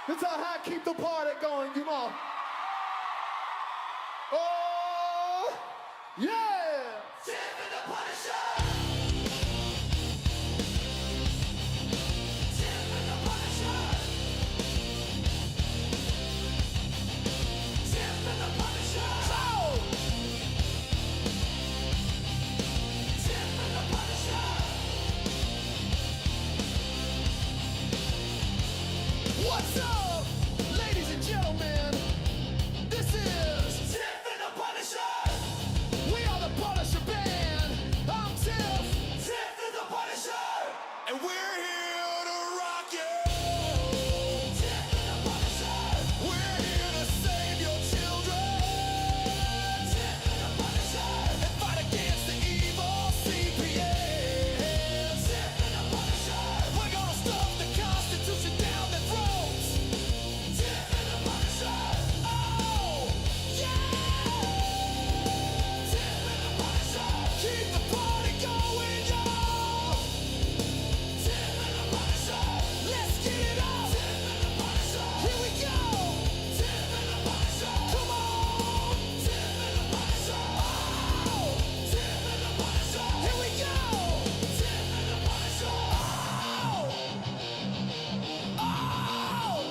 That's how I keep the party going, come on. Oh, yeah! Tiff and the Punisher! Tiff and the Punisher! Tiff and the Punisher! Oh! Tiff and the Punisher! What's up, ladies and gentlemen? This is Tiff and the Punisher. We are the Punisher Band. I'm Tiff. Tiff and the Punisher. And we're here to rock you. Tiff and the Punisher. We're here to save your children. Tiff and the Punisher. And fight against the evil CPS. Tiff and the Punisher. We're gonna stuff the Constitution down their throats. Tiff and the Punisher. Oh, yeah! Tiff and the Punisher. Keep the party going, y'all. Tiff and the Punisher. Let's get it on. Tiff and the Punisher. Here we go. Tiff and the Punisher. Come on. Tiff and the Punisher. Oh, Tiff and the Punisher. Here we go. Tiff and the Punisher. Oh, oh,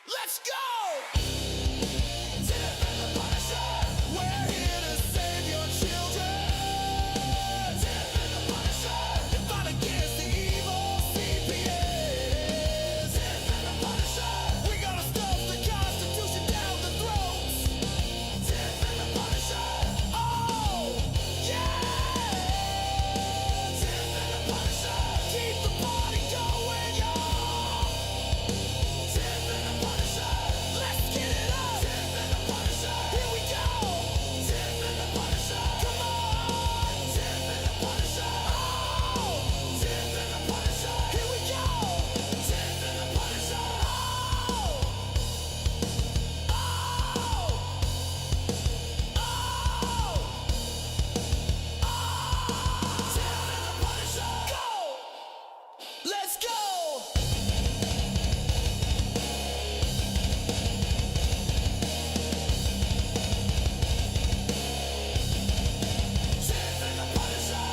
let's go! Tiff and the Punisher. We're here to save your children. Tiff and the Punisher. And fight against the evil CPS. Tiff and the Punisher. We gotta stuff the Constitution down the throats. Tiff and the Punisher. Oh, yeah! Tiff and the Punisher. Keep the party going, y'all. Tiff and the Punisher. Let's get it up. Tiff and the Punisher. Here we go. Tiff and the Punisher. Come on. Tiff and the Punisher. Oh, Tiff and the Punisher. Here we go. Tiff and the Punisher. Oh, oh, oh. Tiff and the Punisher. Go. Let's go. Tiff and the Punisher.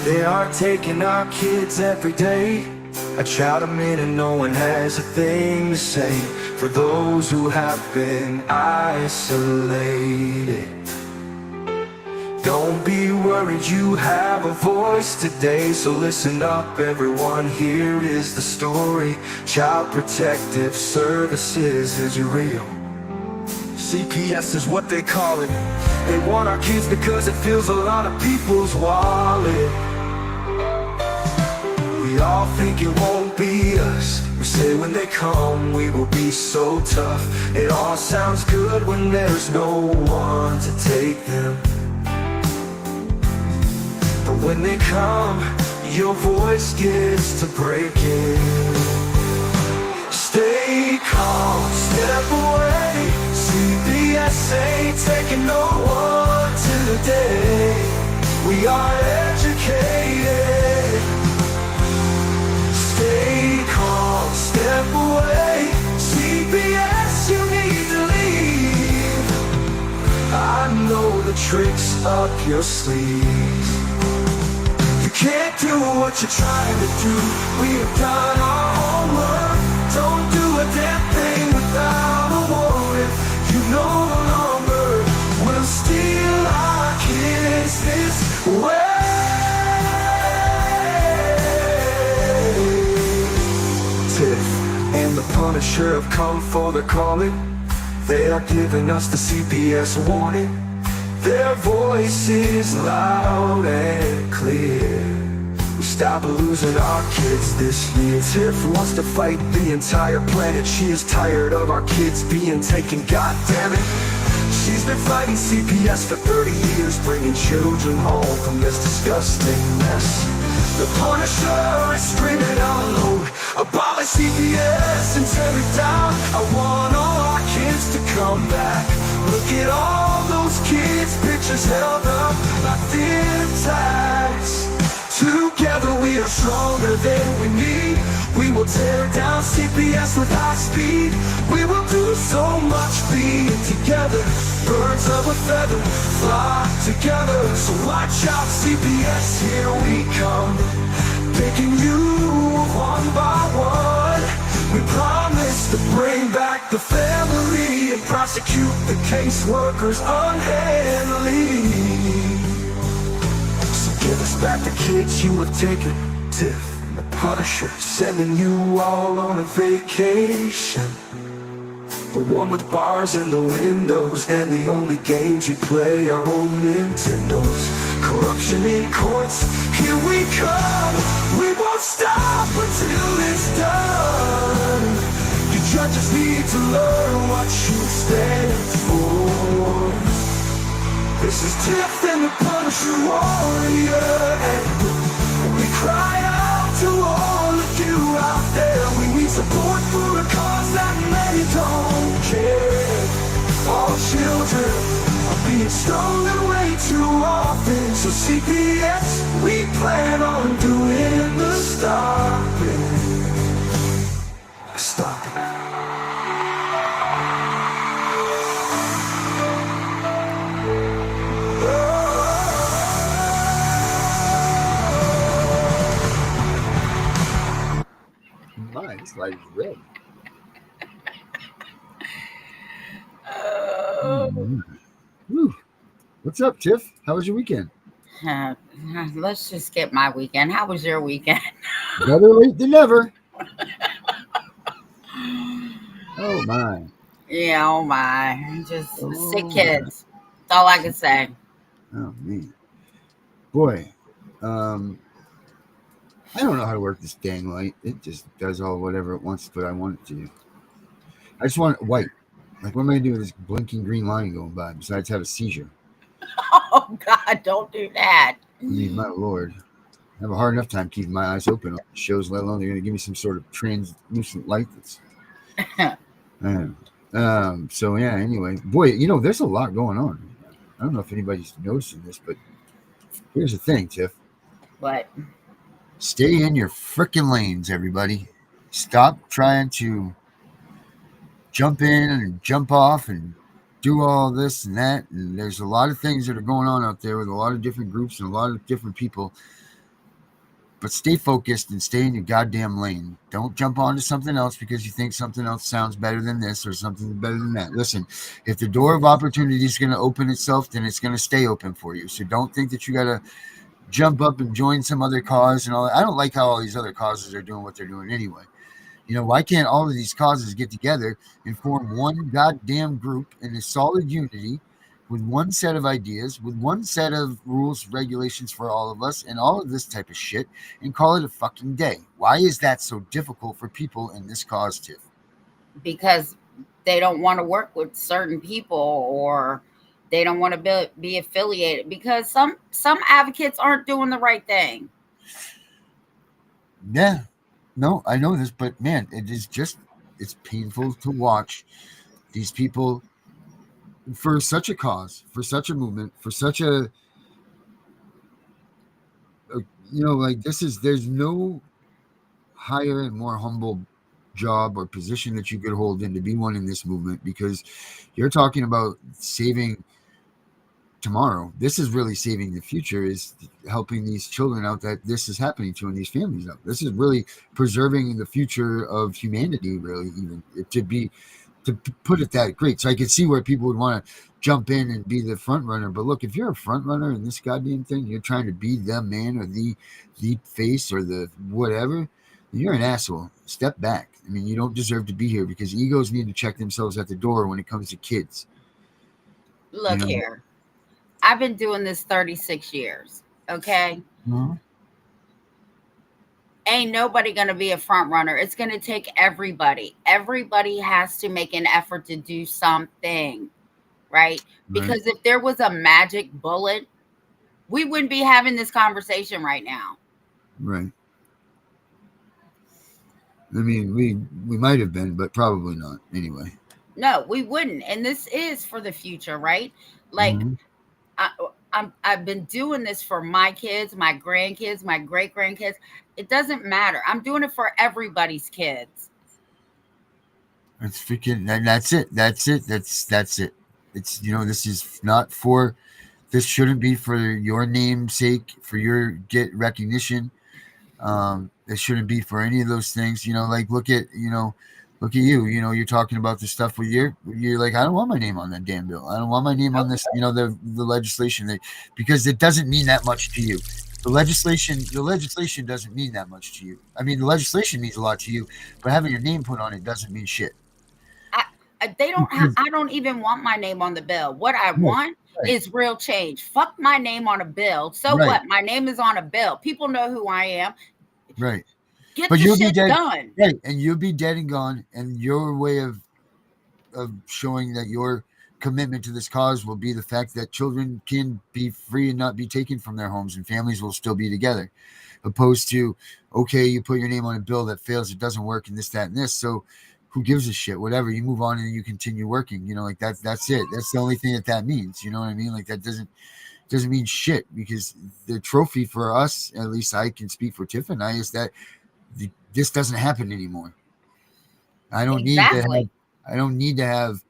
They are taking our kids every day. I shout them in and no one has a thing to say. For those who have been isolated, don't be worried, you have a voice today. So listen up everyone, here is the story. Child Protective Services is real. CPS is what they call it. They want our kids because it fills a lot of people's wallet. We all think it won't be us. We say when they come we will be so tough. It all sounds good when there's no one to take them. But when they come, your voice gets to breaking. Stay calm, step away. CPS ain't taking no one today. We are educated. Stay calm, step away. CPS, you need to leave. I know the tricks up your sleeve. You can't do what you're trying to do. We have done our homework. Don't do a damn thing without a warrant. You no longer will steal our kids this way. Tiff and the Punisher have come for the calling. They are giving us the CPS warning. Their voice is loud and clear. We stop losing our kids this year. Tiff wants to fight the entire planet. She is tired of our kids being taken, god damn it. She's been fighting CPS for 30 years, bringing children home from this disgusting mess. The Punisher is screaming out loud, abolish CPS and tear it down. I want all our kids to come back. Look at all those kids' pictures held up like thin tags. Together we are stronger than we need. We will tear down CPS with high speed. We will do so much being together. Birds of a feather flock together. So watch out CPS, here we come. Picking you one by one. We promise to bring back the family and prosecute the caseworkers unhandily. Give us back the kids you have taken. Tiff and the Punisher sending you all on a vacation. The one with bars in the windows and the only games you play are old Nintendos. Corruption in courts, here we come. We won't stop until it's done. You judges need to learn what you stand for. This is Tiff and the Punisher warrior, and we cry out to all of you out there. We need support for a cause that many don't care. All children are being stolen way too often. So CPS, we plan on doing the stopping. Stopping. This light is red. Woo. What's up, Tiff? How was your weekend? Let's just get my weekend. How was your weekend? Better late than never. Oh my. Yeah, oh my. Just sick kids. That's all I can say. Oh man. Boy. I don't know how to work this dang light. It just does all whatever it wants, but I want it to do. I just want it white. Like, what am I going to do with this blinking green line going by besides have a seizure? Oh, God, don't do that. I mean, my Lord. I have a hard enough time keeping my eyes open on the shows, let alone they're going to give me some sort of translucent light that's... So, yeah, anyway. Boy, there's a lot going on. I don't know if anybody's noticing this, but here's the thing, Tiff. What? Stay in your frickin' lanes, everybody. Stop trying to jump in and jump off and do all this and that. And there's a lot of things that are going on out there with a lot of different groups and a lot of different people. But stay focused and stay in your goddamn lane. Don't jump onto something else because you think something else sounds better than this or something better than that. Listen, if the door of opportunity is going to open itself, then it's going to stay open for you. So don't think that you got to jump up and join some other cause and all that. I don't like how all these other causes are doing what they're doing anyway. Why can't all of these causes get together and form one goddamn group in a solid unity with one set of ideas, with one set of rules, regulations for all of us, and all of this type of shit, and call it a fucking day? Why is that so difficult for people in this cause, Tiff? Because they don't want to work with certain people, or they don't want to be affiliated, because some advocates aren't doing the right thing. Yeah. No, I know this, but man, it's painful to watch these people for such a cause, for such a movement, for such a there's no higher and more humble job or position that you could hold than to be one in this movement, because you're talking about saving tomorrow. This is really saving the future, is helping these children out that this is happening to, and these families out. This is really preserving the future of humanity, really, even to put it that great. So I could see where people would want to jump in and be the front runner. But look, if you're a front runner in this goddamn thing, you're trying to be the man or the face or the whatever, you're an asshole. Step back. I mean, you don't deserve to be here because egos need to check themselves at the door when it comes to kids. You Look know. here. I've been doing this 36 years. Okay. Mhm. Ain't nobody going to be a front runner. It's going to take everybody. Everybody has to make an effort to do something, right? Right. Because if there was a magic bullet, we wouldn't be having this conversation right now. Right. I mean, we might have been, but probably not. Anyway. No, we wouldn't. And this is for the future, right? Like Mhm. I, I've been doing this for my kids, my grandkids, my great grandkids. It doesn't matter. I'm doing it for everybody's kids. That's freaking. That's it. That's it. That's it. It's this is not for. This shouldn't be for your namesake, for your get recognition. It shouldn't be for any of those things. Like look at you. You're talking about the stuff with you're like, I don't want my name on that damn bill. I don't want my name on Nope. this. The legislation because it doesn't mean that much to you. The legislation doesn't mean that much to you. I mean, the legislation means a lot to you, but having your name put on it doesn't mean shit. I, they don't have, I don't even want my name on the bill. What I Right, want right, is real change. Fuck my name on a bill. So right, what? My name is on a bill. People know who I am. right. Get But the you'll be shit dead, done. right? And you'll be dead and gone. And your way of showing that your commitment to this cause will be the fact that children can be free and not be taken from their homes, and families will still be together. Opposed to, okay, you put your name on a bill that fails, it doesn't work, and this, that, and this. So, who gives a shit? Whatever. You move on and you continue working. Like that's it. That's the only thing that means. You know what I mean? Like that doesn't mean shit because the trophy for us, at least I can speak for Tiff and I, is that this doesn't happen anymore. I don't need to have Exactly. I don't need to have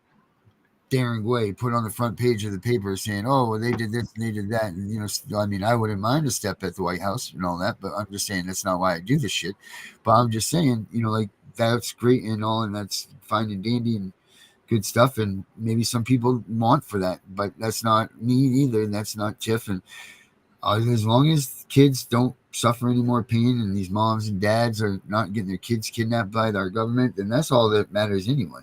Darren Way put on the front page of the paper saying, "Oh, well, they did this and they did that." And I mean, I wouldn't mind a step at the White House and all that, but I'm just saying that's not why I do this shit. But I'm just saying, like that's great and all, and that's fine and dandy and good stuff, and maybe some people want for that, but that's not me either, and that's not Tiff. And as long as kids don't suffer any more pain, and these moms and dads are not getting their kids kidnapped by our government, then that's all that matters anyway.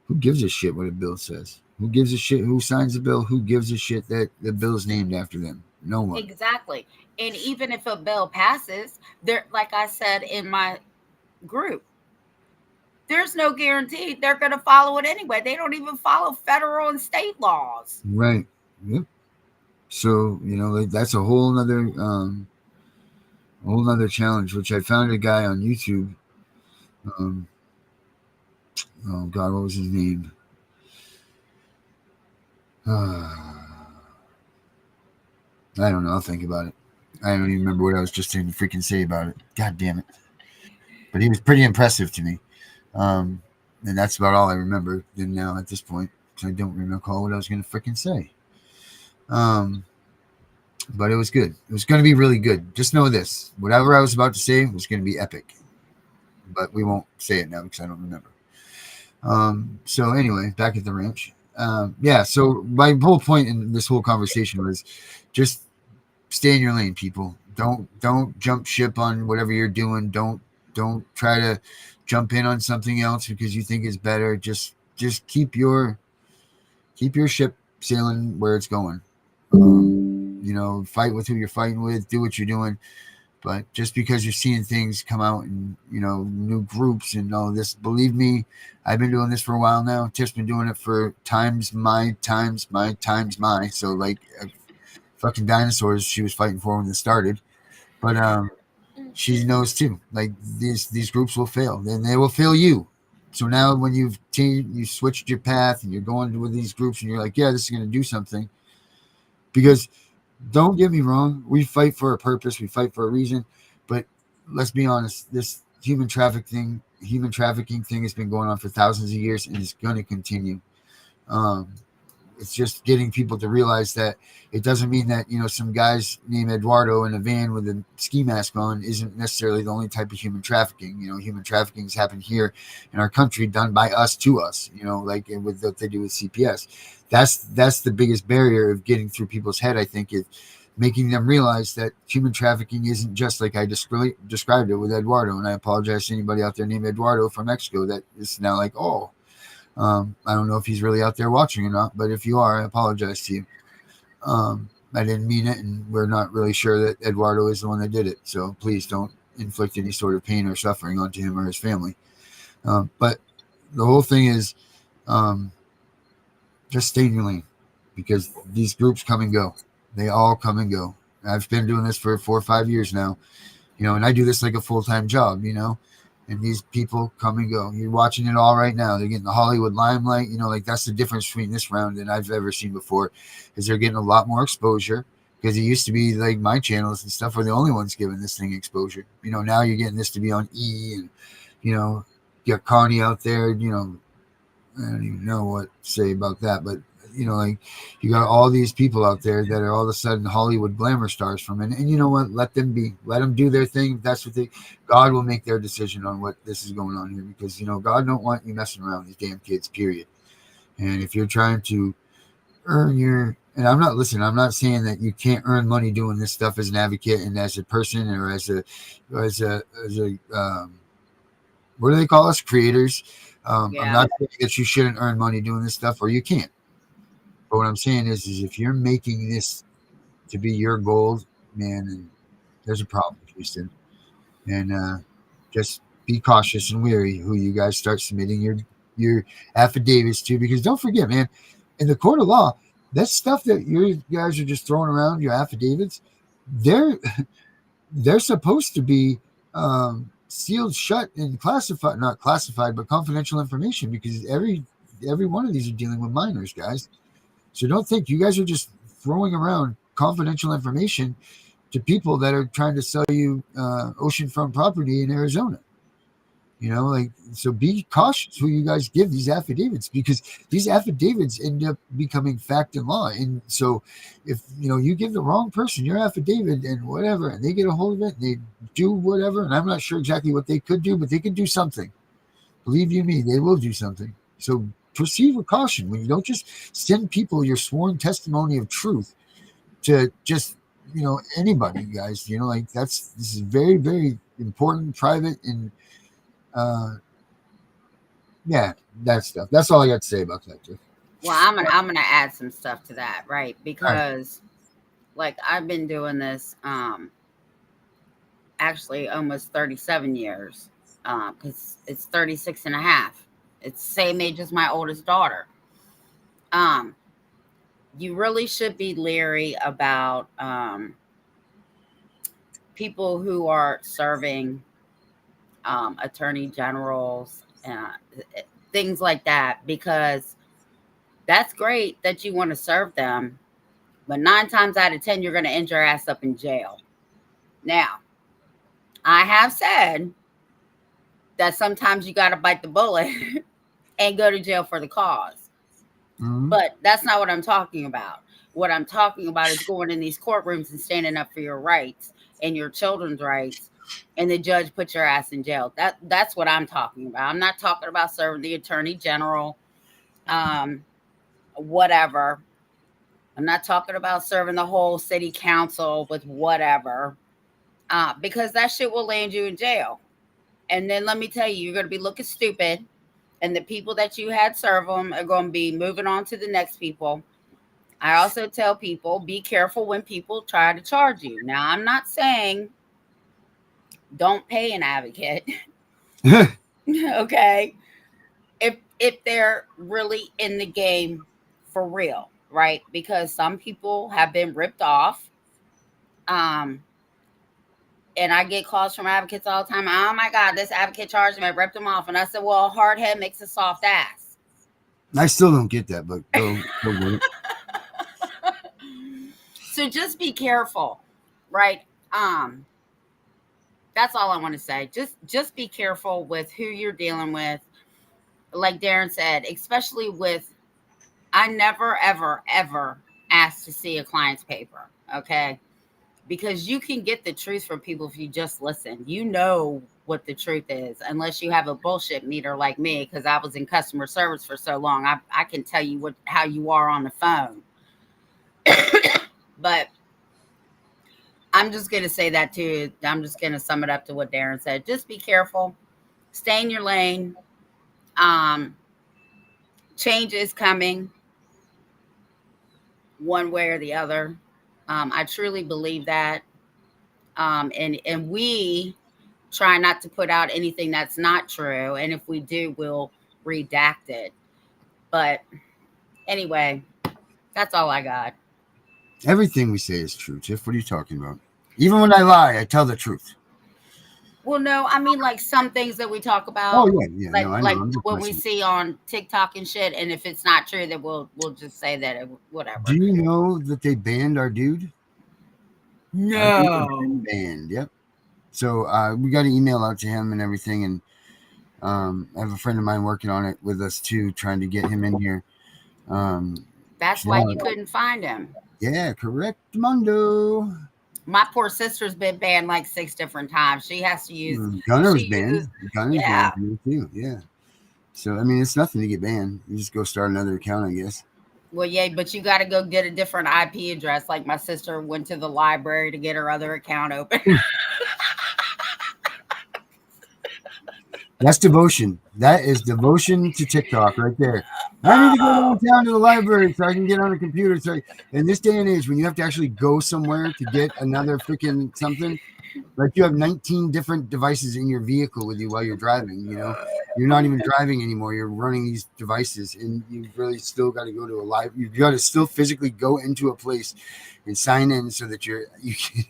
Who gives a shit what a bill says? Who gives a shit who signs the bill? Who gives a shit that the bill is named after them? No one. Exactly. And even if a bill passes, there, like I said in my group, there's no guarantee they're going to follow it anyway. They don't even follow federal and state laws. Right. Yep. So like, that's a whole nother challenge. Which I found a guy on YouTube. Um, oh God, what was his name? I don't know. I'll think about it. I don't even remember what I was just going to freaking say about it. God damn it! But he was pretty impressive to me. Um, and that's about all I remember. Then now at this point, because I don't recall what I was going to freaking say. Um, but it was good. It was going to be really good. Just know this: whatever I was about to say was going to be epic. But we won't say it now because I don't remember. So anyway, back at the ranch. Yeah. So my whole point in this whole conversation was just stay in your lane, people. Don't jump ship on whatever you're doing. Don't try to jump in on something else because you think it's better. Just keep your ship sailing where it's going. Fight with who you're fighting with. Do what you're doing. But just because you're seeing things come out and new groups and all this, believe me, I've been doing this for a while now. Tiff's been doing it for times my. So like fucking dinosaurs, she was fighting for when it started. But she knows too. Like these groups will fail, then they will fail you. So now when you switched your path and you're going with these groups and you're like, yeah, this is going to do something. Because don't get me wrong, we fight for a purpose, we fight for a reason. But let's be honest, this human trafficking thing has been going on for thousands of years and it's going to continue. Um, it's just getting people to realize that it doesn't mean that some guys named Eduardo in a van with a ski mask on isn't necessarily the only type of human trafficking. Human trafficking has happened here in our country, done by us to us. Like with what they do with CPS. That's the biggest barrier of getting through people's head. I think making them realize that human trafficking isn't just like I described it with Eduardo. And I apologize to anybody out there named Eduardo from Mexico that is now like, oh, I don't know if he's really out there watching or not, but if you are, I apologize to you. I didn't mean it, and we're not really sure that Eduardo is the one that did it. So please don't inflict any sort of pain or suffering onto him or his family. But the whole thing is just stay in your lane, because these groups come and go. They all come and go. I've been doing this for 4 or 5 years now, and I do this like a full-time job, and these people come and go. You're watching it all right now. They're getting the Hollywood limelight, like that's the difference between this round than I've ever seen before, is they're getting a lot more exposure, because it used to be like my channels and stuff were the only ones giving this thing exposure. Now you're getting this to be on E, and, get Connie out there, I don't even know what to say about that, but like you got all these people out there that are all of a sudden Hollywood glamour stars from it. And you know what? Let them be. Let them do their thing. That's what God will make their decision on what this is going on here, because God don't want you messing around with these damn kids, period. And if you're trying to earn and I'm not saying that you can't earn money doing this stuff as an advocate and as a person, or as a what do they call us? Creators. I'm not saying that you shouldn't earn money doing this stuff, or you can't. But what I'm saying is if you're making this to be your goal, man, then there's a problem, Houston. And just be cautious and wary who you guys start submitting your affidavits to, because don't forget, man, in the court of law, that stuff that you guys are just throwing around, your affidavits, they're supposed to be sealed shut and classified, not classified, but confidential information, because every one of these are dealing with minors, guys. So don't think you guys are just throwing around confidential information to people that are trying to sell you oceanfront property in Arizona. So be cautious who you guys give these affidavits, because these affidavits end up becoming fact and law. And so if you give the wrong person your affidavit and whatever, and they get a hold of it and they do whatever, and I'm not sure exactly what they could do, but they could do something. Believe you me, they will do something. So proceed with caution when you don't just send people your sworn testimony of truth to just anybody, guys. This is very, very important, private, and yeah, that stuff. That's all I got to say about that, Tiff. Well, I'm gonna add some stuff to that, right? Because like I've been doing this actually almost 37 years, because it's 36 and a half. It's the same age as my oldest daughter. You really should be leery about people who are serving attorney generals, things like that, because that's great that you want to serve them, but 9 times out of 10, you're going to end your ass up in jail. Now, I have said that sometimes you got to bite the bullet and go to jail for the cause. Mm-hmm. But that's not what I'm talking about. What I'm talking about is going in these courtrooms and standing up for your rights and your children's rights, and the judge put your ass in jail. That's what I'm talking about. I'm not talking about serving the attorney general, whatever. I'm not talking about serving the whole city council with whatever, because that shit will land you in jail. And then let me tell you, you're going to be looking stupid, and the people that you had serve them are going to be moving on to the next people. I also tell people, be careful when people try to charge you. Now, I'm not saying don't pay an advocate. Okay. If they're really in the game for real, right? Because some people have been ripped off. And I get calls from advocates all the time. Oh my God, this advocate charged me, I ripped them off. And I said, well, a hard head makes a soft ass. I still don't get that, but go with it. So just be careful, right? That's all I want to say. Just be careful with who you're dealing with. Like Darren said, especially with, I never, ever, ever ask to see a client's paper, okay? Because you can get the truth from people if you just listen. You know what the truth is, unless you have a bullshit meter like me, because I was in customer service for so long. I can tell you how you are on the phone. But I'm just gonna say that too. I'm just gonna sum it up to what Darren said. Just be careful. Stay in your lane. Um, Change is coming, one way or the other. I truly believe that. And we try not to put out anything that's not true. And if we do, we'll redact it. But anyway, that's all I got. Everything we say is true, Tiff. What are you talking about? Even when I lie, I tell the truth. Well, no, I mean like some things that we talk Oh about, yeah, yeah. No, I know. like I'm just what we messing. see on TikTok and shit. And if it's not true, then we'll just say that Do whatever. you know that they banned our dude? Our dude has been No. banned. Yep. So we got an email out to him and everything, and I have a friend of mine working on it with us too, trying to get him in here. That's why Yeah, you couldn't find him. yeah, correct, Mundo. My poor sister's been banned like 6 different times. She has to use. Gunner was She banned. uses. Gunner's banned Yeah. from me too. Yeah. So I mean, it's nothing to get banned. You just go start another account, I guess. Well, yeah, but you got to go get a different IP address. Like my sister went to the library to get her other account open. That's devotion. That is devotion to TikTok right there. I need to go downtown to the library so I can get on a computer. So in this day and age, when you have to actually go somewhere to get another freaking something, like you have 19 different devices in your vehicle with you while you're driving, you're not even driving anymore. You're running these devices, and you've really still got to go to a live. You've got to still physically go into a place and sign in so that you can.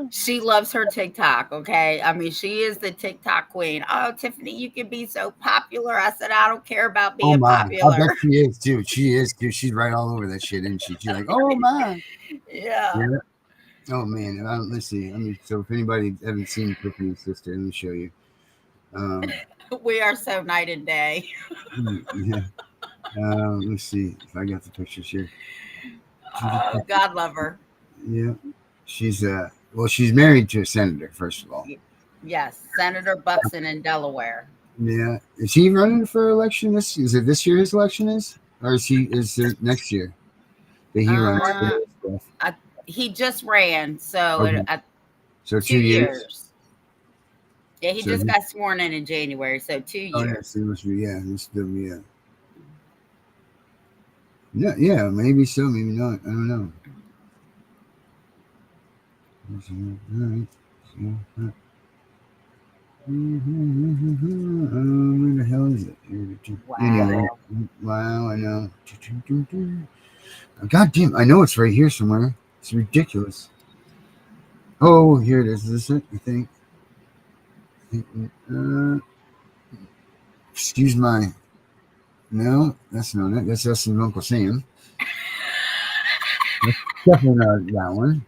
She loves her TikTok. Okay. I mean, she is the TikTok queen. Oh, Tiffany, you can be so popular. I said, I don't care about Oh being my! I bet popular. she is too. She is too. She's right all over that shit, isn't she? She's like, oh my. Yeah. Yeah. Oh man. Let's see. I mean, so if anybody hasn't seen Tiffany's sister, let me show you. Um, We are so night and day. yeah. Let's see if I got the pictures here. Oh, God love her. Yeah. She's well, she's married to a senator, first of all. Yes. Senator Buxton in Delaware. Yeah. Is he running for election? Is it this year his election is? Or is it next year that he runs for Uh, stuff? he just ran. So Okay. So 2 2 years. years. Yeah. He So just got sworn in January. So 2 years. yes, it must be yeah. Yeah, yeah, maybe so, maybe not. I don't know. All right. So, where the hell is it? Anyway, Wow. wow, I know. God damn, I know it's right here somewhere. It's ridiculous. Oh, here it is. Is this it? I think. Uh, excuse my. No, that's not it. That's us and Uncle Sam. That's definitely not that one.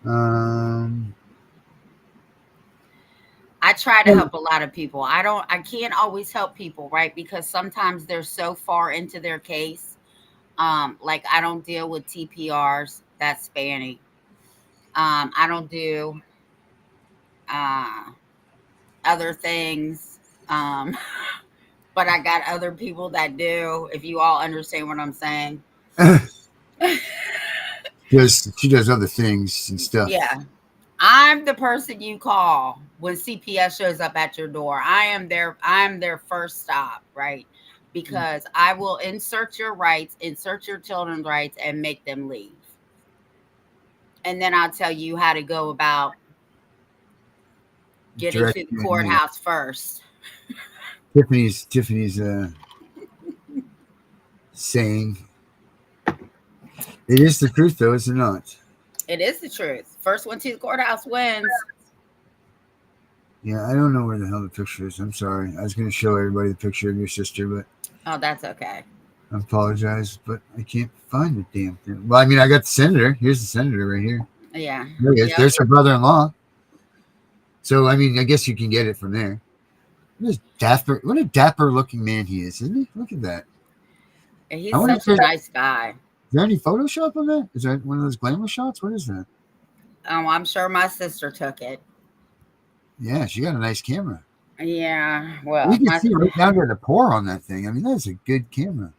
Um. I try to help a lot of people. I can't always help people, right? Because sometimes they're so far into their case. Like I don't deal with TPRs. That's Spanny. I don't do uh, other things. But I got other people that do, if you all understand what I'm saying. Because she does other things and stuff. Yeah. I'm the person you call when CPS shows up at your door. I'm their first stop, right? Because I will insert your rights, insert your children's rights, and make them leave. And then I'll tell you how to go about getting Direct. to the courthouse first. Tiffany's saying it is the truth, though, is it not? It is the truth. First one to the courthouse wins. Yeah, I don't know where the hell the picture is. I'm sorry. I was going to show everybody the picture of your sister, but Oh, that's okay. I apologize, but I can't find the damn thing. Well, I mean, I got the senator. Here's the senator right here. Yeah. There he is. Yep. There's her brother-in-law. So, I mean, I guess you can get it from there. What a dapper-looking man he is, isn't he? Look at that. And he's I wonder if such a there's- nice guy. Is there any Photoshop on that? Is that one of those glamour shots? What is that? Oh, I'm sure my sister took it. Yeah, she got a nice camera. Yeah. Well, You can see right down to the pore on that thing. I mean, that's a good camera.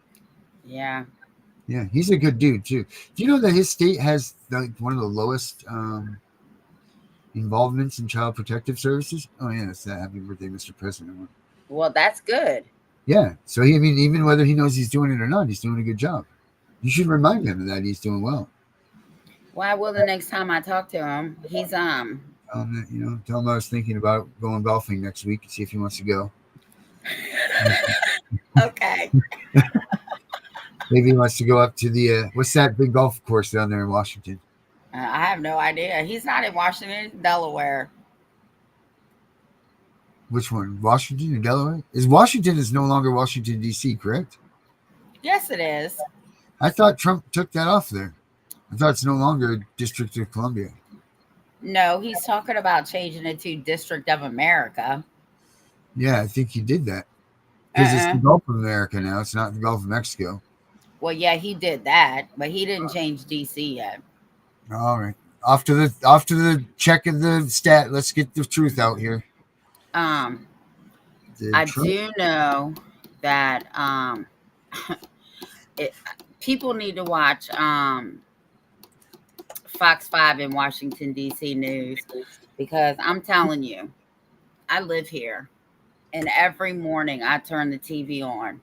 yeah. Yeah, he's a good dude too. Do you know that his state has one of the lowest involvements in child protective services? Oh yeah, it's that Happy Birthday, Mr. President one. Well, that's good. Yeah, so I mean, even whether he knows he's doing it or not, he's doing a good job. You should remind him that he's doing well. Why will the next time I talk to him, he's Tell him I was thinking about going golfing next week and see if he wants to go. okay. Maybe he wants to go up to the what's that big golf course down there in Washington? I have no idea. He's not in Washington, he's in Delaware. Which one? Washington or Delaware? Washington is no longer Washington D.C., correct? Yes, it is. I thought Trump took that off there. I thought it's no longer District of Columbia. No, he's talking about changing it to District of America. Yeah, I think he did that because it's the Gulf of America now. It's not the Gulf of Mexico. Well, yeah, he did that, but he didn't change D.C. yet. All right. After the check of the stat, let's get the truth out here. I do know that people need to watch Fox 5 in Washington, D.C. news, because I'm telling you, I live here, and every morning I turn the TV on.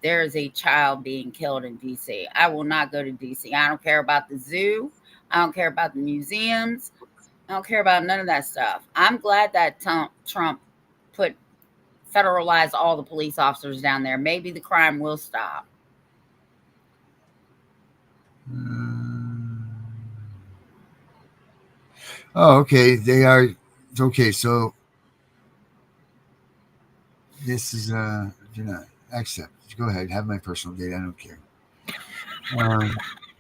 There is a child being killed in D.C. I will not go to D.C. I don't care about the zoo. I don't care about the museums. I don't care about none of that stuff. I'm glad that Trump federalize all the police officers down there. Maybe the crime will stop. Oh, okay. They are okay. So this is do not accept. Go ahead, have my personal data. I don't care. I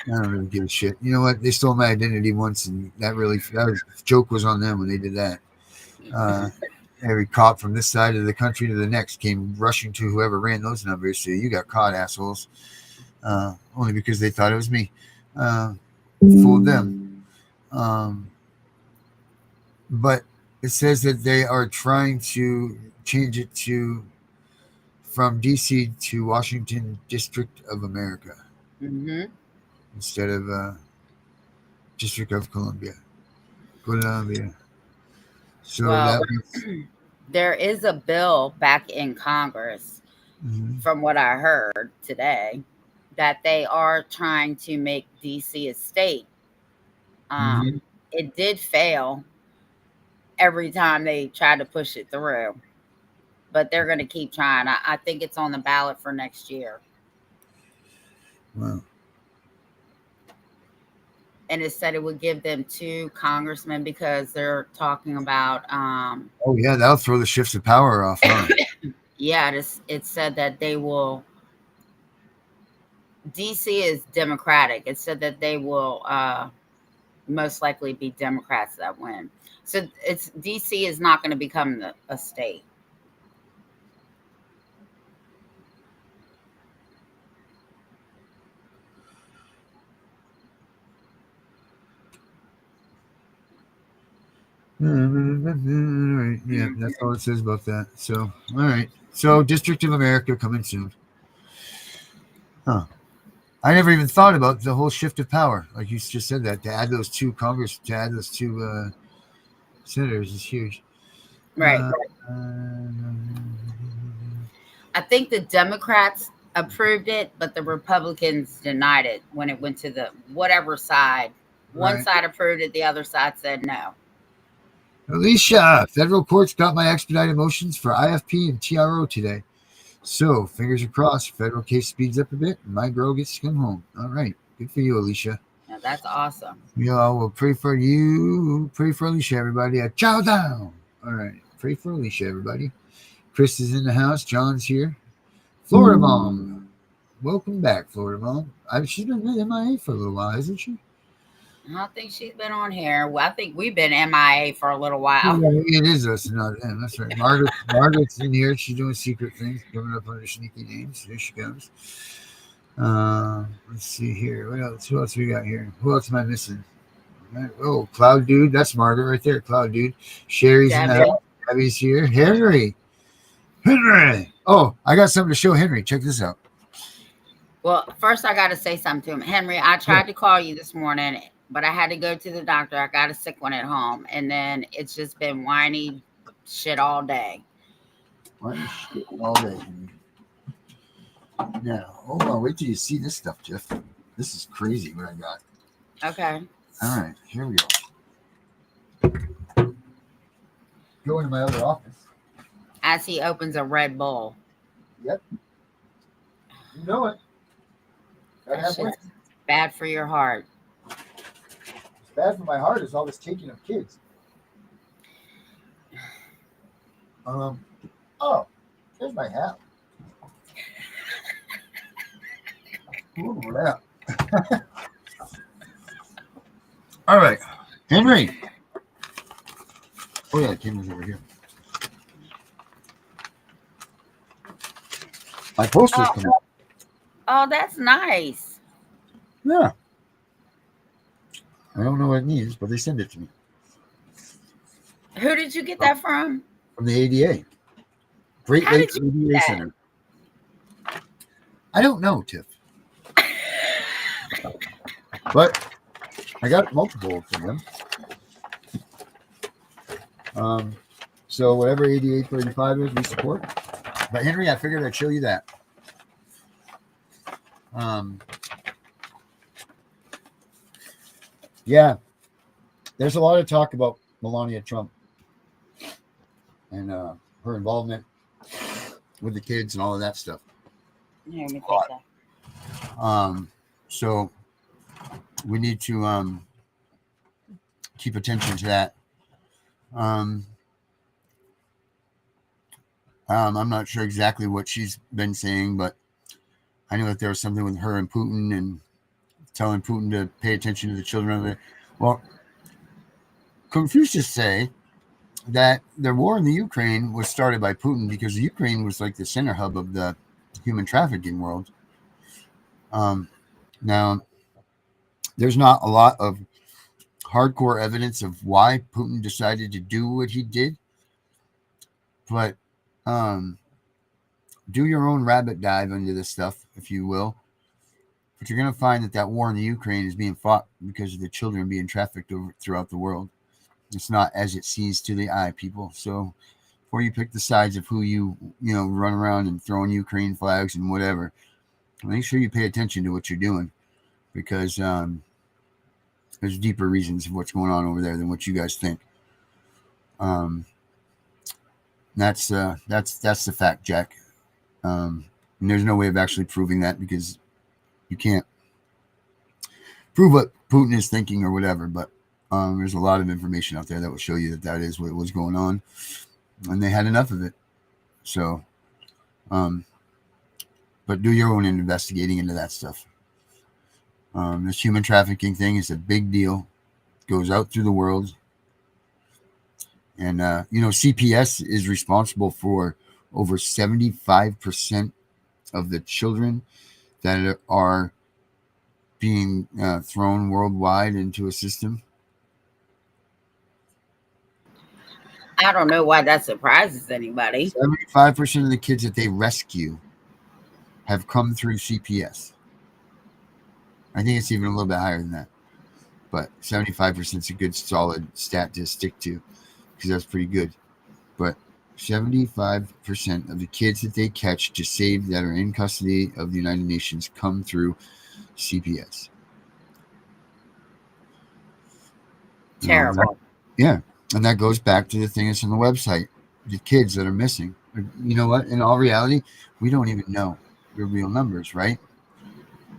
don't really give a shit. You know what? They stole my identity once, and joke was on them when they did that. Every cop from this side of the country to the next came rushing to whoever ran those numbers. So you got caught, assholes. Only because they thought it was me. Fooled them. But it says that they are trying to change it from D.C. to Washington District of America instead of District of Columbia. So there is a bill back in Congress, from what I heard today, that they are trying to make D.C. a state. It did fail every time they tried to push it through, but they're going to keep trying. I think it's on the ballot for next year. Wow. And it said it would give them 2 congressmen because they're talking about oh yeah, that'll throw the shifts of power off, huh? Yeah, it said that they will. DC is Democratic. It said that they will most likely be Democrats that win. So DC is not going to become a state. Right. Yeah, that's all it says about that. So, all right. So, District of America coming soon. Huh. I never even thought about the whole shift of power. Like you just said that, to add those 2 senators is huge. Right. I think the Democrats approved it, but the Republicans denied it when it went to the whatever side. One side approved it, the other side said no. Alicia, federal courts got my expedited motions for IFP and TRO today. So, fingers are crossed, federal case speeds up a bit, and my girl gets to come home. All right. Good for you, Alicia. Yeah, that's awesome. We all will pray for you. Pray for Alicia, everybody. Chow down. All right. Pray for Alicia, everybody. Chris is in the house. John's here. Florida Mom. Welcome back, Florida Mom. She's been MIA for a little while, hasn't she? I don't think she's been on here. Well, I think we've been MIA for a little while. Yeah, it is us, not them. That's right. Margaret's in here. She's doing secret things, coming up under sneaky names. Here she comes. Let's see here. What else? Who else we got here? Who else am I missing? Oh, Cloud Dude. That's Margaret right there. Cloud Dude. Sherry's in the house. Abby's here. Henry. Oh, I got something to show Henry. Check this out. Well, first I got to say something to him. Henry, I tried to call you this morning, but I had to go to the doctor. I got a sick one at home, and then it's just been whiny shit all day. Why you shit all day? Now, hold on. Wait till you see this stuff, Jeff. This is crazy what I got. Okay. All right, here we go. Go into my other office. As he opens a Red Bull. Yep. You know it. Gotta That have shit's wins. bad for your heart. It's bad for my heart is all this taking of kids. Oh, there's my hat. Ooh, yeah. All right, Henry. Oh yeah, the camera's over here. My poster's coming. Oh, that's nice. Yeah. I don't know what it means, but they send it to me Who did you get that from? from the ADA, Great How did Lakes you ADA get that? Center. I don't know, Tiff, but I got multiple from them. So whatever ADA 35 is, we support. But Henry, I figured I'd show you that. Yeah, there's a lot of talk about Melania Trump and her involvement with the kids and all of that stuff. Here, let me take that. So we need to keep attention to that. I'm not sure exactly what she's been saying, but I know that there was something with her and Putin and telling Putin to pay attention to the children of it. Well, Confucius say that the war in the Ukraine was started by Putin because the Ukraine was like the center hub of the human trafficking world. Now, there's not a lot of hardcore evidence of why Putin decided to do what he did, but do your own rabbit dive into this stuff, if you will. But you're going to find that that war in the Ukraine is being fought because of the children being trafficked throughout the world. It's not as it seems to the eye, people. So before you pick the sides of who you run around and throwing Ukraine flags and whatever, make sure you pay attention to what you're doing, because there's deeper reasons of what's going on over there than what you guys think. That's the fact, Jack. And there's no way of actually proving that, because you can't prove what Putin is thinking or whatever, but there's a lot of information out there that will show you that that is what was going on, and they had enough of it. So, but do your own investigating into that stuff. This human trafficking thing is a big deal. It goes out through the world. And, CPS is responsible for over 75% of the children that are being thrown worldwide into a system. I don't know why that surprises anybody. 75% of the kids that they rescue have come through CPS. I think it's even a little bit higher than that. But 75% is a good solid stat to stick to, because that's pretty good. But 75% of the kids that they catch to save that are in custody of the United Nations come through CPS. Terrible. Yeah. And that goes back to the thing that's on the website, the kids that are missing. You know what? In all reality, we don't even know the real numbers, right?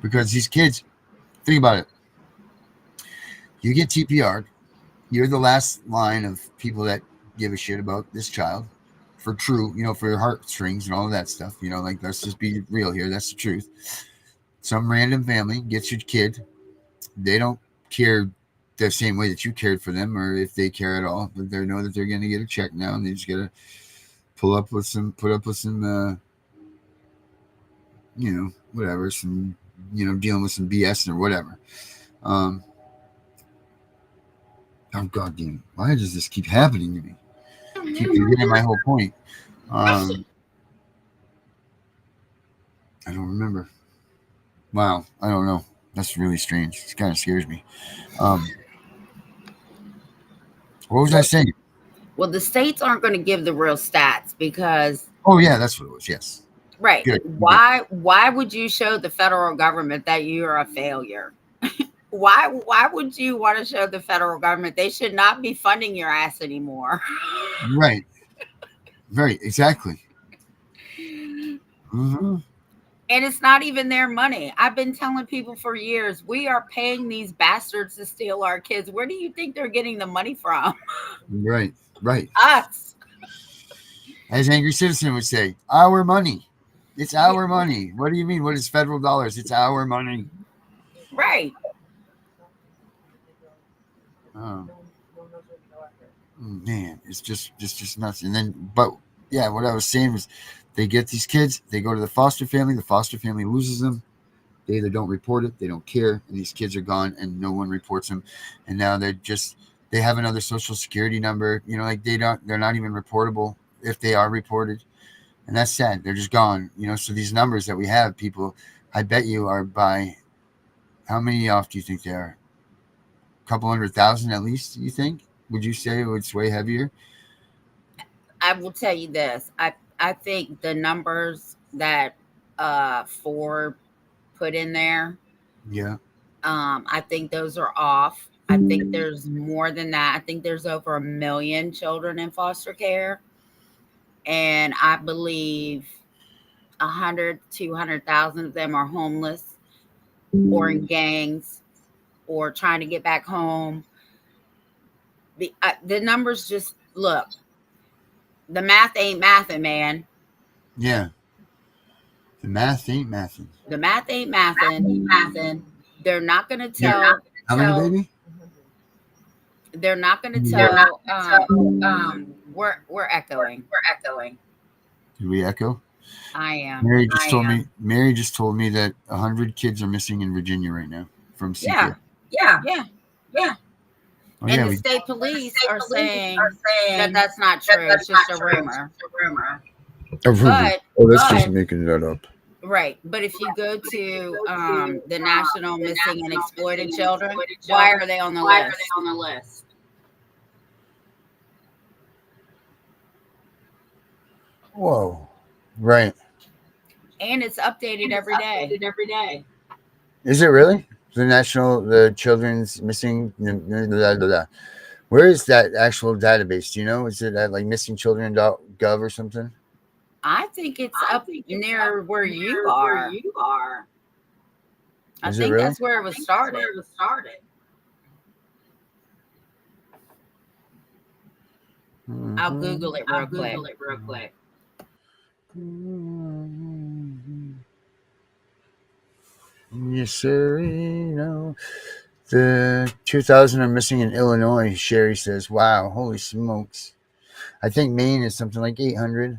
Because these kids, think about it. You get TPR'd. You're the last line of people that give a shit about this child for true, for your heartstrings and all of that stuff. Like, let's just be real here. That's the truth. Some random family gets your kid. They don't care the same way that you cared for them, or if they care at all, but they know that they're going to get a check now, and they just got to put up with some, whatever, some, dealing with some BS or whatever. Oh, God damn it. Why does this keep happening to me? Keep forgetting my whole point. I don't remember. Wow, I don't know. That's really strange. It kind of scares me. Um, what was I saying? Well, the states aren't going to give the real stats because, Oh yeah, that's what it was. Yes. right? Good. Good. Why would you show the federal government that you're a failure? Why would you want to show the federal government they should not be funding your ass anymore? Right. Right. Exactly. Hmm. And it's not even their money. I've been telling people for years, we are paying these bastards to steal our kids. Where do you think they're getting the money from? Right. Right. Us. As Angry Citizen would say, our money. It's our money. What do you mean? What is federal dollars? It's our money. Right. Oh, man, it's just nuts. And then, but yeah, what I was saying was, they get these kids, they go to the foster family loses them. They either don't report it, they don't care, and these kids are gone, and no one reports them. And now they have another social security number. Like they're not even reportable if they are reported, and that's sad. They're just gone. So these numbers that we have, people, I bet you are by how many off do you think they are? A couple 100,000 at least. You think? Would you say it's way heavier? I will tell you this. I think the numbers that Ford put in there, Yeah. I think those are off. I think there's more than that. I think there's over 1 million children in foster care. And I believe 200,000 of them are homeless or in gangs or trying to get back home. The numbers just look, the math ain't mathing, man. Yeah. The math ain't mathing. The math ain't mathing. They're not going to Yeah. tell. How many, baby? They're not going to Yeah. tell. We're echoing. Did we echo? I am. Mary just told me that 100 kids are missing in Virginia right now from Yeah. CPS. Yeah. Oh, And yeah, the state police are saying that that's not true. It's just a rumor. But Oh, that's just making that up. right. But if you go to the National Missing and Exploited Children, why are they on the list? Whoa. Right. And it's updated every day. Is it really? The Children's Missing. Where is that actual database? Do you know? Is it at like missingchildren.gov or something? I think it's up near where you are. I Is it think really? that's where it was started. I'll Google it real quick. Yes, sir. The 2,000 are missing in Illinois, Sherry says. Wow, holy smokes. I think Maine is something like 800.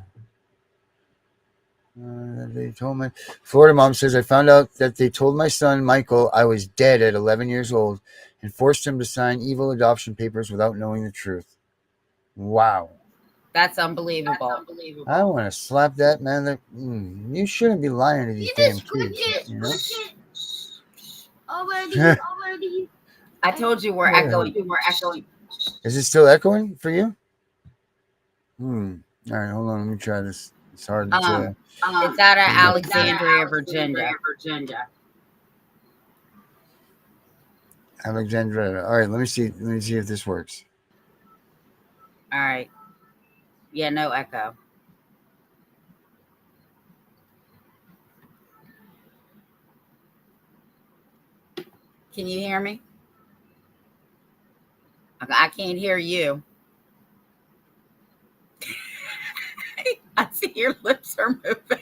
They told me. Florida mom says, I found out that they told my son, Michael, I was dead at 11 years old and forced him to sign evil adoption papers without knowing the truth. Wow. That's unbelievable. I want to slap that man. You shouldn't be lying to these damn kids. Already. I told you we're echoing. Is it still echoing for you? All right, hold on. Let me try this. It's hard to. It's out of Alexandria, Virginia. Alexandra. All right, let me see. Let me see if this works. All right. Yeah, no echo. Can you hear me? I can't hear you. I see your lips are moving.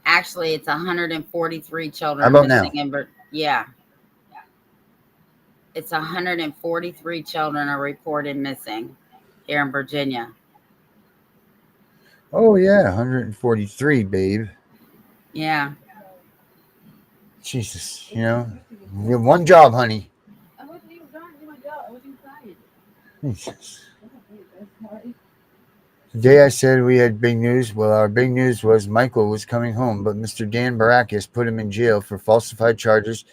Actually, it's 143 children How about missing now? yeah. It's 143 children are reported missing here in Virginia. Oh yeah, 143, babe. Yeah. Jesus, we have one job, honey. Jesus. The day I said we had big news, well, our big news was Michael was coming home, but Mr. Dan Barakis put him in jail for falsified charges,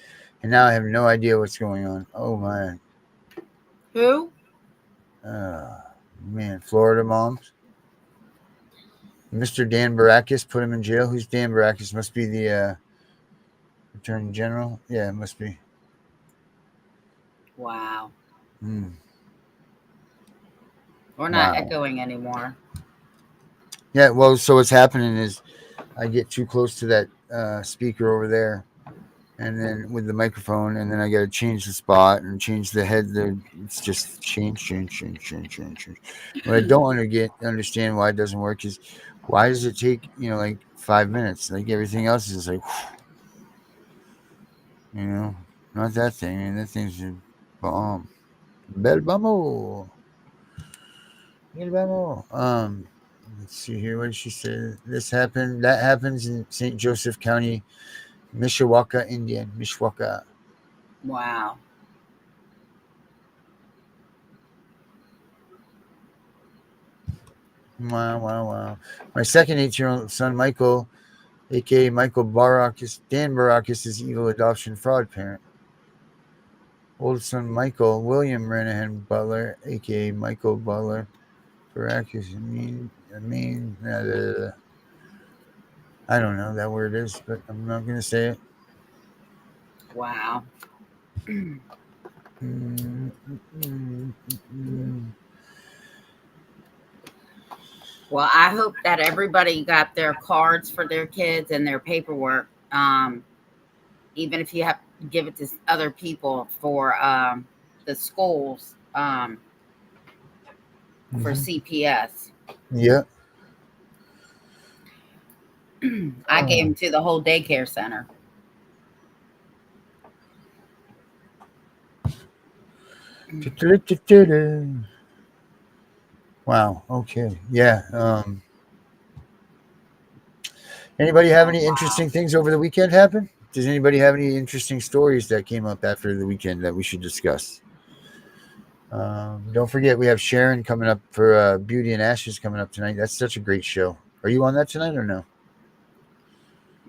and now I have no idea what's going on. Oh my, Who? man, Florida moms. Mr. Dan Barakis put him in jail. Who's Dan Barakis? Must be the Attorney General. Yeah, it must be. Wow. Hmm. We're not Wow. echoing anymore. Yeah, well, so what's happening is I get too close to that speaker over there, and then with the microphone, and then I got to change the spot and change the head. It's just change. What I don't understand why it doesn't work is why does it take like 5 minutes? Like everything else is like you know not that thing. And that thing's a bomb. Bel bamo. Bel bamo. Let's see here. What did she say? This happened. That happens in St. Joseph County, Mishawaka, Indian. Mishawaka. Wow. Wow. My second 8-year-old son, Michael, aka Michael Barakis, Dan Barakis' evil adoption fraud parent. Oldest son, Michael, William Ranahan Butler, aka Michael Butler, Barakis. I don't know that word is, but I'm not going to say it. Wow. Well, I hope that everybody got their cards for their kids and their paperwork. Even if you have to give it to other people for the schools for CPS. Yeah. I gave them to the whole daycare center. Wow. Okay. Yeah. Anybody have any interesting things over the weekend happen? Does anybody have any interesting stories that came up after the weekend that we should discuss? Don't forget, we have Sharon coming up for Beauty and Ashes coming up tonight. That's such a great show. Are you on that tonight or no?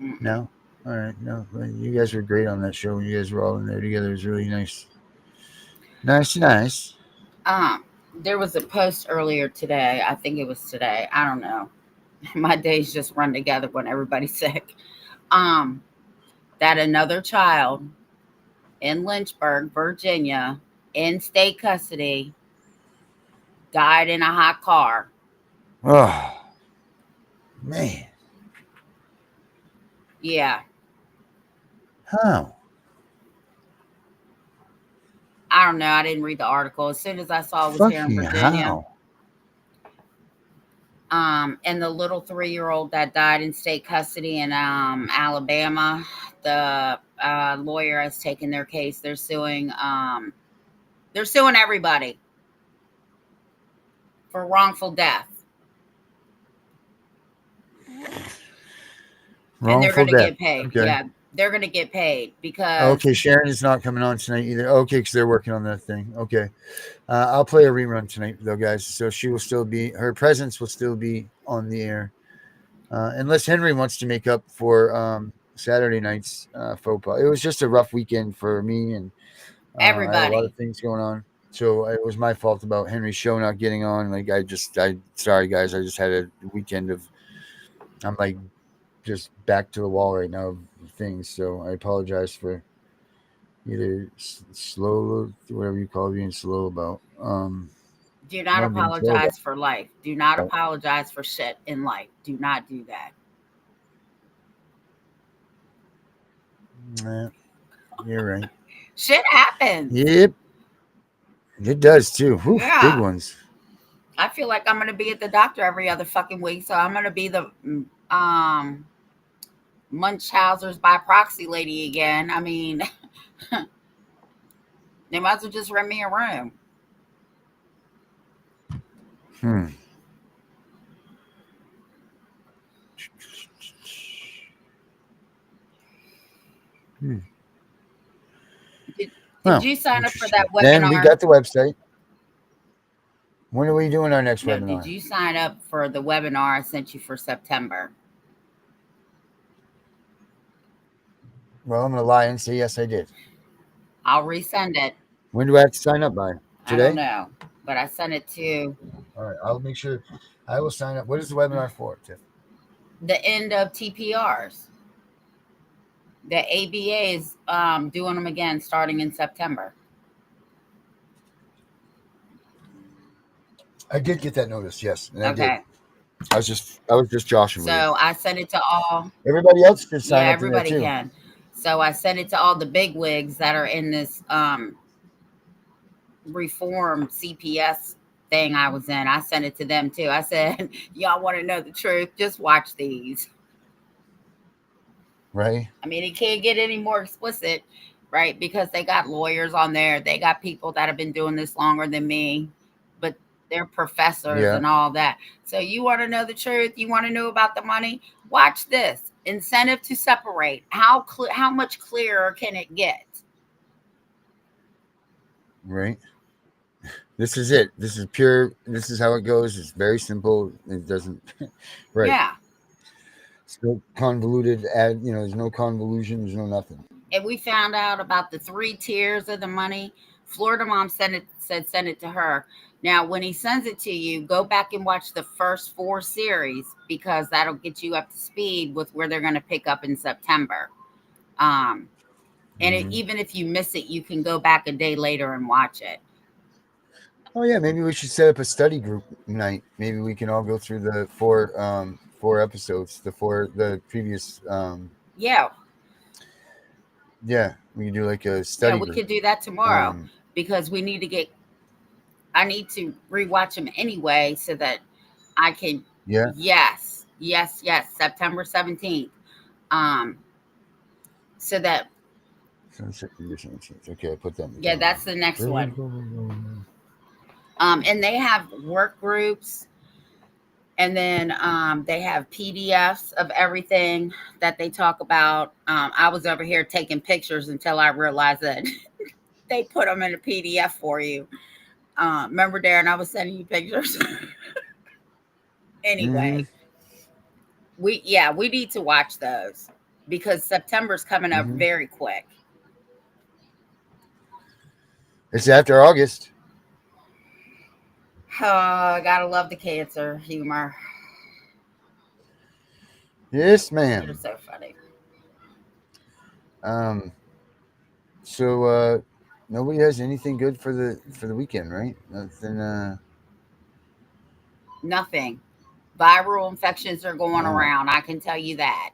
Mm-mm. No? All right. No. You guys were great on that show when you guys were all in there together. It was really nice. Nice. There was a post earlier today. I think it was today. I don't know. My days just run together when everybody's sick. Um, that another child in Lynchburg, Virginia, in state custody, died in a hot car. Oh, man. Yeah. How? I don't know. I didn't read the article. As soon as I saw it was here in Fucking Virginia. how? And the little 3-year-old that died in state custody in Alabama, the lawyer has taken their case. They're suing everybody for wrongful death. And they're Wrongful going to death. get paid. Okay. Yeah, they're going to get paid because Okay, Sharon is not coming on tonight either. Okay, because they're working on that thing. Okay. I'll play a rerun tonight, though, guys. So she will still be, her presence will still be on the air. Unless Henry wants to make up for Saturday night's faux pas. It was just a rough weekend for me, and I had a lot everybody. of things going on. So it was my fault about Henry's show not getting on. Like, sorry, guys. I just had a weekend of, I'm like, just back to the wall right now of things. So I apologize for either slow, whatever you call being slow about. Do not No, being slow apologize for life. Do not apologize for shit in life. Do not do that. about. You're right. Shit happens. Yep, it does too. Whew, big Yeah. ones. I feel like I'm going to be at the doctor every other fucking week. So I'm going to be the um, Munchausen's by proxy lady again. I mean, They might as well just rent me a room. Hmm. Hmm. Did, did Well, you sign up for interesting. that Then we webinar? got the website. When are we doing our next No, did webinar? you sign up for the webinar I sent you for September? Well, I'm going to lie and say yes, I did. I'll resend it. When do I have to sign up by? I don't Today? know, but I sent it to All right. I'll make sure I will sign up. What is the webinar for, Tiff? the end of TPRs. The ABA is doing them again starting in September. I did get that notice, yes, and I did. Okay. I was just joshing with you. So I sent it to all. Everybody else should sign Yeah, up to that everybody too. can. So I sent it to all the big wigs that are in this reform CPS thing I was in. I sent it to them too. I said, y'all want to know the truth? Just watch these. Right? I mean, it can't get any more explicit, right? Because they got lawyers on there. They got people that have been doing this longer than me, but they're professors Yeah. and all that. So you want to know the truth? You want to know about the money? Watch this. Incentive to separate. How much clearer can it get? Right. This is it. This is pure. This is how it goes. It's very simple. It doesn't. Right. Yeah. It's no convoluted. There's no convolution. There's no nothing. And we found out about the three tiers of the money. Florida mom said send it to her. Now, when he sends it to you, go back and watch the first 4 series because that'll get you up to speed with where they're going to pick up in September. Um, and even if you miss it, you can go back a day later and watch it. Oh yeah, maybe we should set up a study group night. Maybe we can all go through the four episodes, the previous Yeah, yeah, we can do like a yeah, study we group. could do that tomorrow because we need to get. I need to rewatch them anyway so that I can. Yeah. Yes, yes, yes. September 17th. Um, so that Sunset conditions. Okay, I put that in the yeah, that's calendar. the next one. And they have work groups, and then they have PDFs of everything that they talk about. I was over here taking pictures until I realized that they put them in a PDF for you. Remember, Darren, I was sending you pictures. Mm-hmm. Anyway, we need to watch those because September's coming up Mm-hmm. very quick. It's after August. Oh, I gotta love the cancer humor. Yes, They're ma'am. so funny. Um. So nobody has anything good for the weekend, right? Nothing. Nothing. Viral infections are going All right. around. I can tell you that.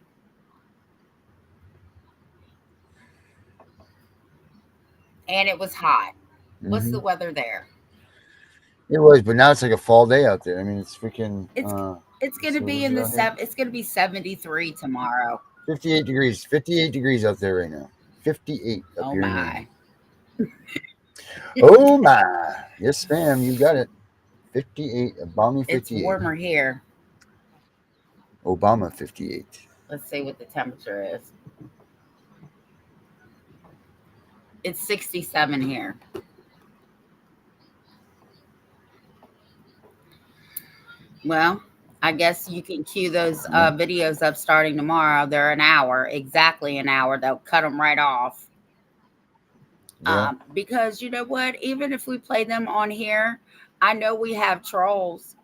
And it was hot. What's Mm-hmm. the weather there? It was, but now it's like a fall day out there. I mean, it's freaking. It's it's Let's gonna see, what be is in it the out here? It's gonna be 73 tomorrow. 58 degrees. 58 degrees out there right now. 58 up Oh here in Maine. my. Oh my! Yes, ma'am. You got it. 58. Obama It's 58. warmer here. Obama 58. Let's see what the temperature is. It's 67 here. Well, I guess you can cue those Yeah. videos up starting tomorrow. They're an hour, exactly an hour. They'll cut them right off. Yeah. Because you know what? Even if we play them on here, I know we have trolls.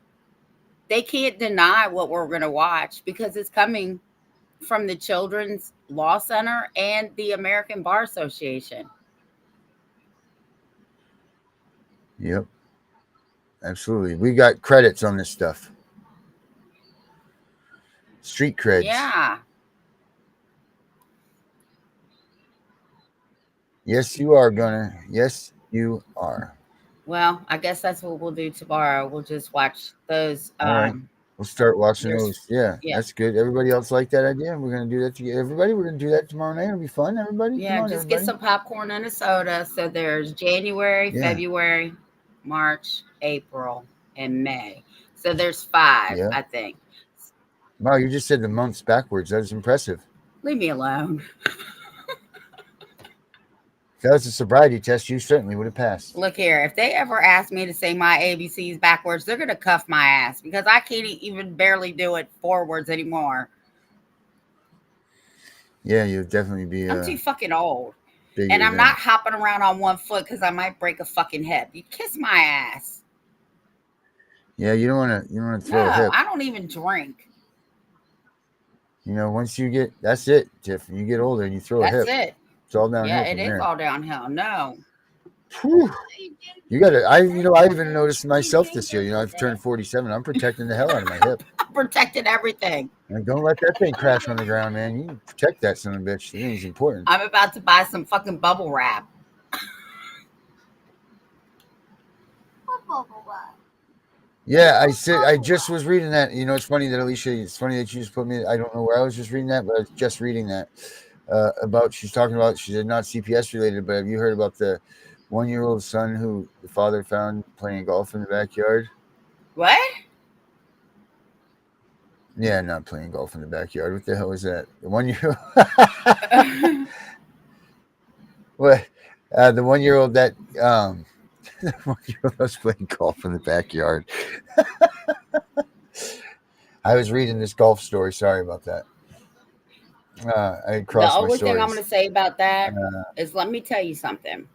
They can't deny what we're going to watch because it's coming from the Children's Law Center and the American Bar Association. Yep. Absolutely. We got credits on this stuff. Street creds. Yeah. Yes, you are, Gunner. Yes, you are. Well, I guess that's what we'll do tomorrow. We'll just watch those All right. We'll start watching There's, those. Yeah, yeah, that's good. Everybody else like that idea? We're gonna do that together. Everybody, we're gonna do that tomorrow night. It'll be fun. Everybody, come yeah. on, Just get everybody. some popcorn and a soda. So there's January, Yeah, February, March, April, and May. So there's 5, yeah. I think. Wow, you just said the months backwards. That was impressive. Leave me alone. If that was a sobriety test, you certainly would have passed. Look here, if they ever ask me to say my ABCs backwards, they're gonna cuff my ass because I can't even barely do it forwards anymore. Yeah, you'd definitely be I'm too fucking old. bigger And I'm than. not hopping around on one foot because I might break a fucking hip. You kiss my ass. Yeah, you don't want to. You don't want to No, throw a hip. I don't even drink. Once you get, that's it, Tiff. You get older and you throw a That's hip. it. It's all Yeah, downhill it from is there. all downhill. No. Whew. You got to. I even noticed myself this year. I've turned 47. I'm protecting the hell out of my hip. I'm protecting everything. And don't let that thing crash on the ground, man. You protect that son of a bitch. The thing's important. I'm about to buy some fucking bubble wrap. Yeah, I just was reading that. It's funny that Alicia. It's funny that you just put me. I don't know where I was just reading that, but I was just reading that about. She's talking about. She said not CPS related, but have you heard about the 1-year-old son who the father found playing golf in the backyard? What? Yeah, not playing golf in the backyard. What the hell is that? The 1-year-old. What? The 1-year-old that the 1-year-old was playing golf in the backyard. I was reading this golf story. Sorry about that. I The crossed my only thing I'm stories. going to say about that is let me tell you something.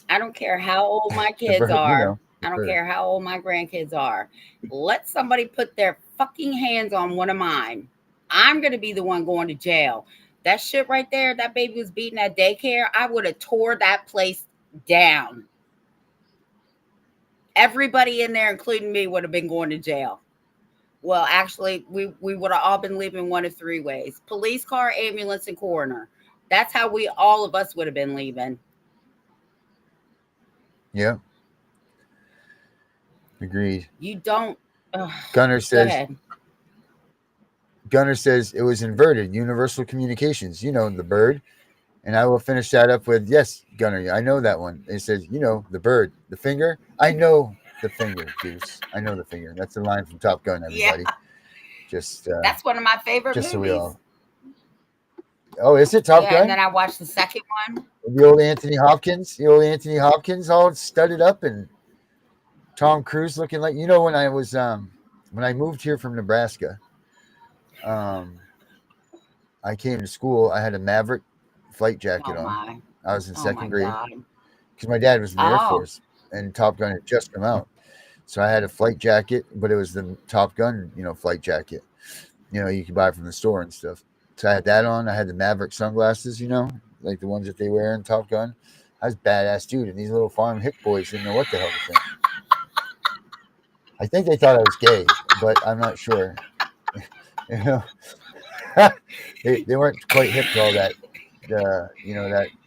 I don't care how old my kids are. I don't care how old my grandkids are. Let somebody put their fucking hands on one of mine. I'm going to be the one going to jail. That shit right there, that baby was beaten at daycare. I would have tore that place down. Everybody in there, including me, would have been going to jail. Well, actually, we would have all been leaving one of 3 ways: police car, ambulance, and coroner. That's how all of us would have been leaving. Yeah. Agreed. You don't. Gunner Go says. ahead. Gunner says it was inverted. Universal communications. The bird. And I will finish that up with, yes, Gunner, I know that one. It says, the bird, the finger. I know the finger, Goose. I know the finger. That's the line from Top Gun, everybody. Yeah. Just That's one of my favorite just movies. so we all. Oh, is it Top Gun? And then I watched the second one. The old Anthony Hopkins, all studded up, and Tom Cruise looking like. When I was when I moved here from Nebraska, I came to school. I had a Maverick flight jacket on. I was in second grade because my dad was in the Air Force and Top Gun had just come out. So I had a flight jacket, but it was the Top Gun, flight jacket. You could buy from the store and stuff. So I had that on. I had the Maverick sunglasses, like the ones that they wear in Top Gun. I was a badass dude, and these little farm hick boys didn't know what the hell to think. I think they thought I was gay, but I'm not sure. They weren't quite hip to all that,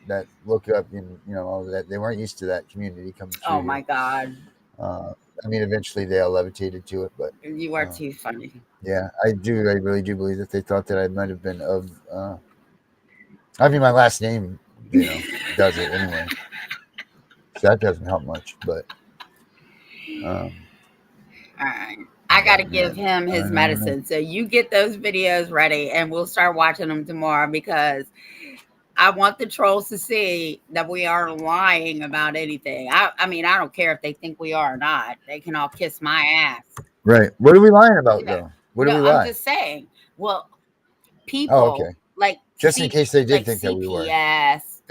that look up and all that. They weren't used to that community coming through. Oh my God! Eventually they all levitated to it, but You are too funny. Yeah, I really do believe that they thought that I might have been of. My last name, does it anyway, so that doesn't help much. But all right. I got to give him his medicine. So you get those videos ready and we'll start watching them tomorrow because I want the trolls to see that we aren't lying about anything. I don't care if they think we are or not. They can all kiss my ass. Right. What are we lying about, though? What are we lying? I'm just saying. Well, people like just in case they did think CPS, that we were.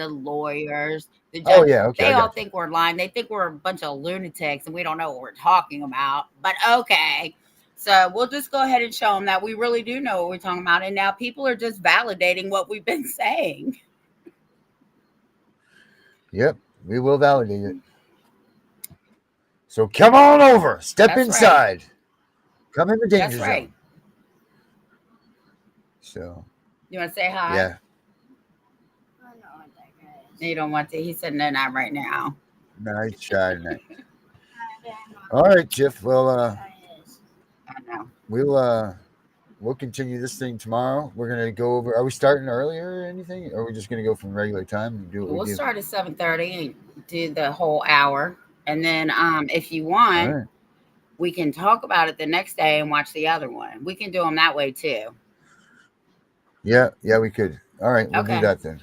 the lawyers, the judge, okay. They all think we're lying. They think we're a bunch of lunatics and we don't know what we're talking about. But okay. So we'll just go ahead and show them that we really do know what we're talking about. And now people are just validating what we've been saying. Yep, we will validate it. So come on over. Step inside. Right. Come in the danger zone. Right. So. You want to say hi? Yeah. I don't know what that is. You don't want to? He said no, not right now. Nice try tonight. All right, Tiff. Well, I know. we'll continue this thing tomorrow. We're gonna go over. Are we starting earlier or anything? Or are we just gonna go from regular time and do what We'll we do? start at 7:30 and do the whole hour, and then if you All want, right. we can talk about it the next day and watch the other one. We can do them that way too. Yeah, we could. All right, we'll do Okay. that then.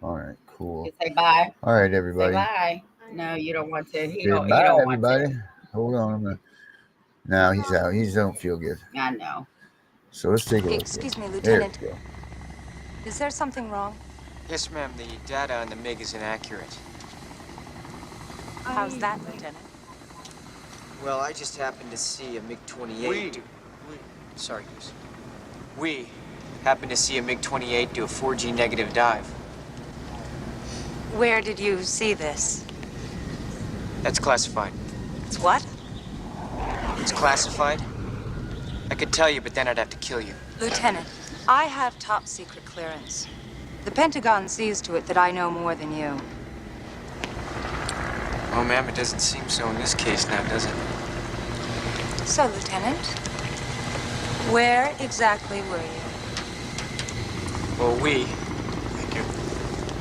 All right, cool. You say bye. All right, Say everybody. bye. No, you don't want to. He don't. He Goodbye, don't want everybody. to. Hold on. No, he's out. He don't feel good. I know. So let's take a look. Excuse me, There Lieutenant. we go. Is there something wrong? Yes, ma'am. The data on the MiG is inaccurate. How's that, Lieutenant? Well, I just happened to see a MiG-28. Sorry, Goose. We happened to see a MiG-28 do a 4G negative dive. Where did you see this? That's classified. It's what? It's classified? I could tell you, but then I'd have to kill you. Lieutenant, I have top secret clearance. The Pentagon sees to it that I know more than you. Oh, ma'am, it doesn't seem so in this case now, does it? So, Lieutenant, where exactly were you? Well, we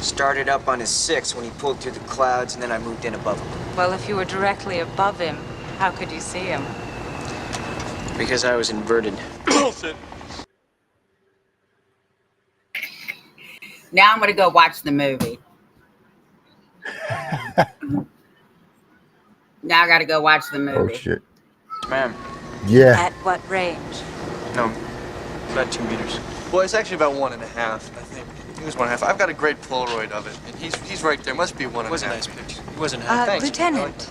started up on his 6 when he pulled through the clouds, and then I moved in above him. Well, if you were directly above him, how could you see him? Because I was inverted. Now I'm gonna go watch the movie. Now I gotta go watch the Oh movie. shit. Ma'am, Yeah. At what range? no, about 2 meters. Well, it's actually about 1.5, I think. It was 1.5. I've got a great Polaroid of it, and he's right there. Must be 1.5. It was a nice picture. It wasn't thanks. Lieutenant,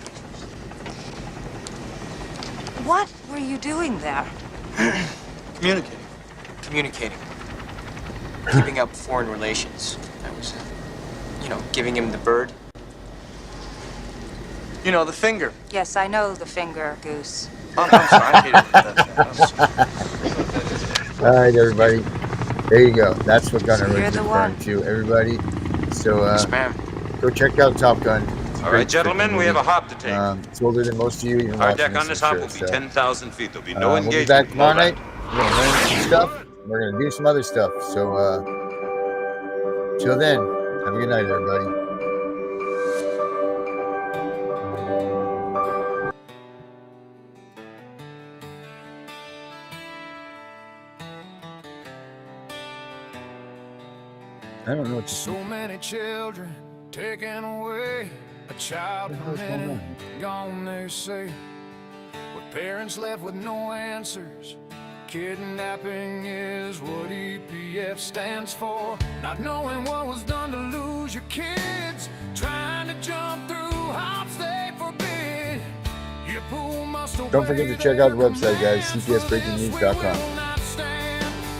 what were you doing there? Communicating. Communicating. Keeping up foreign relations. I was, giving him the bird. You know, the finger. Yes, I know the finger, Goose. I'm sorry. I hate it. I'm sorry. All right, everybody. There you go. That's what Gunner So you're was the referring one. to. Everybody. So Yes, ma'am. go check out Top Gun. It's a All great right, gentlemen, freaking we have a movie. hop to take. It's older than most of you. Even Our watching deck on this, this I'm hop sure. will be So, 10,000 feet. There'll be no we'll be engagement. back tomorrow below night. that. We're gonna learn some stuff. We're gonna do some other stuff. So till then, have a good night, everybody. I don't know what to say. So many children taken away, a child per minute gone, they say. With parents left with no answers. Kidnapping is what EPF stands for. Not knowing what was done to lose your kids, trying to jump through hops they forbid. Your pool must Don't forget to check out the website, guys, cpsbreakingnews.com.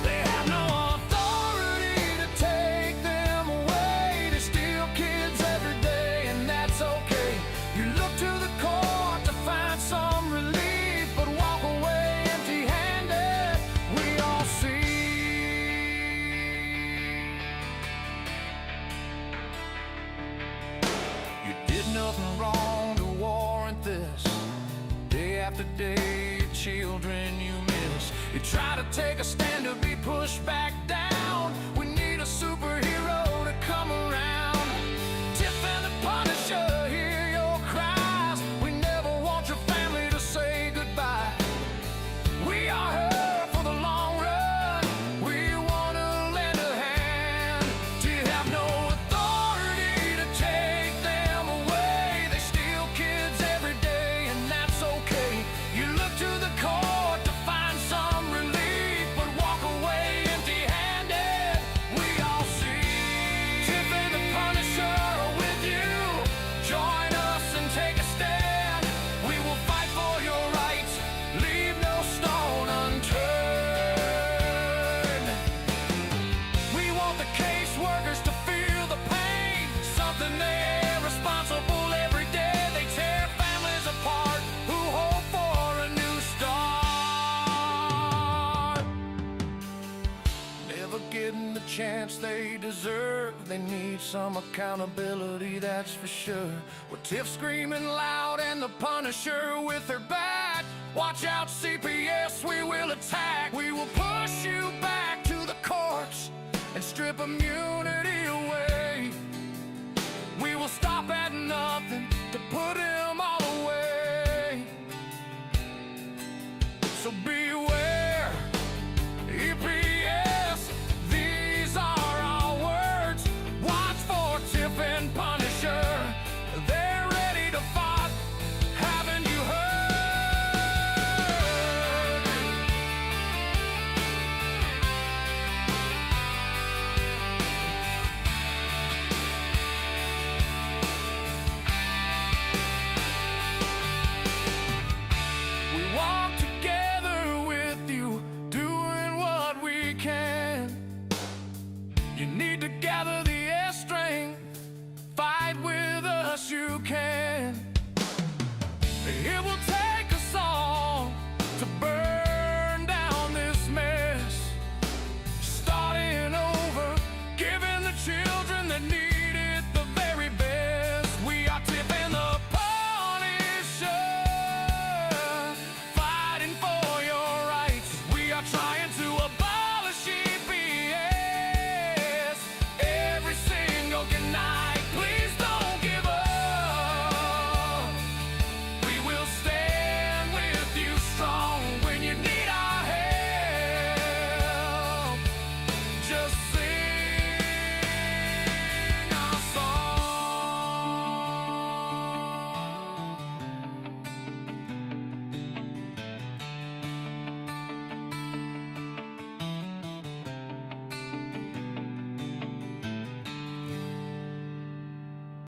They have no authority to take them away. They steal kids every day, and that's okay. You look to the court to find some relief, but walk away empty-handed. We all see. You did nothing wrong to warrant this. Day after day, your children you miss. You try to take a stand to be pushed back down. We need a superhero to come around. Tiff and the Punisher, hear your cries. We never want your family to say goodbye. We are here for the long run. We want to lend a hand. Do you have no authority to take them away? They steal kids every day, and that's okay. You look to the court to find some relief, but walk away empty-handed. We all see. Tiff and the Punisher are with you. Join us and take a stand. We will fight for your rights. Leave no stone unturned. We want the caseworkers to feel the pain. Something they're responsible every day. They tear families apart who hope for a new start. Never getting the chance they deserve. They need some accountability, that's for sure. With Tiff screaming loud and the Punisher with her bat, Watch out, CPS, we will attack. We will push you back to the courts and strip 'em you